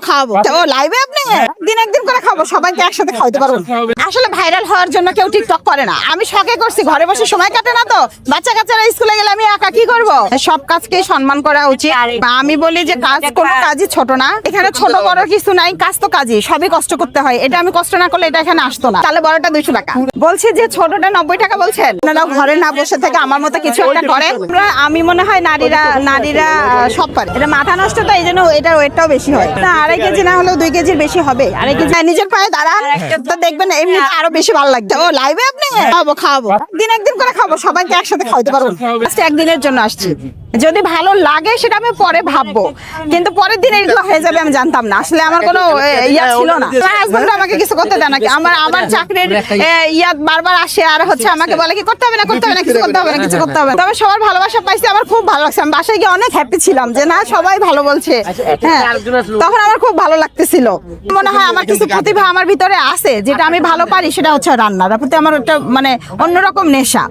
খাওয়াবো ও লাইভে আপনি দিন একদিন করে খাবো, সবাইকে একসাথে খাওয়াতে পারবো। আসলে ভাইরাল হওয়ার জন্য কেউ টিকটক করে না, আমি শখে করছি, ঘরে বসে সময় কাটে না তো, বাচ্চা কাচ্চারা স্কুলে গেলে আমি একা কি করবো? সব কাজকে সম্মান করা উচিত। আমি বলি যে কাজ কোনো কাজই ছোট না, এখানে ছোট বড় কিছু নাই, কাজ তো কাজই, সবই কষ্ট করতে হয়। এটা আমি কষ্ট না করলে এটা এখানে আসতো না। তাহলে বড়টা 200 টাকা বলছি, যে ছোটটা 90 টাকা বলছেন। আপনারা ঘরে না বসে থেকে আমার মতো কিছু একটা করেন। আমি মনে হয় নারীরা সব পারে। এটা মাথা নষ্ট, তো এই জন্য এটার ওয়েটটাও বেশি হয়। না 2.5 কেজি না হলেও 2 কেজির বেশি হবে। 2.5 কেজি নিজের পায়ে দাঁড়ান, তো দেখবেন এমনি আরো বেশি ভালো লাগছে। ও লাইভে আপনি খাওয়াবো দিন একদিন করে খাবো, সবাইকে একসাথে খাওয়াতে পারবো। আজকে একদিনের জন্য আসছি, যদি ভালো লাগে সেটা আমি পরে ভাববো, কিন্তু পরের দিন এগুলো হয়ে যাবে আমি জানতাম না। আসলে আমার কোনো ইয়া ছিল না। হাজবেন্ড আমাকে কিছু করতে দেয় নাকি, আমার চাকরির ইয়া বারবার আসে আর হচ্ছে আমাকে বলে কি করতে হবে না, কিছু করতে হবে না। তবে সবার ভালোবাসা পাইছি, আমার খুব ভালো লাগছে। আমি বাসায় গিয়ে অনেক হ্যাপি ছিলাম যে না সবাই ভালো বলছে। হ্যাঁ, তখন আমার খুব ভালো লাগতেছিল। মনে হয় আমার কিছু প্রতিভা আমার ভিতরে আছে, যেটা আমি ভালো পারি, সেটা হচ্ছে রান্নার প্রতি আমার একটা মানে অন্যরকম নেশা।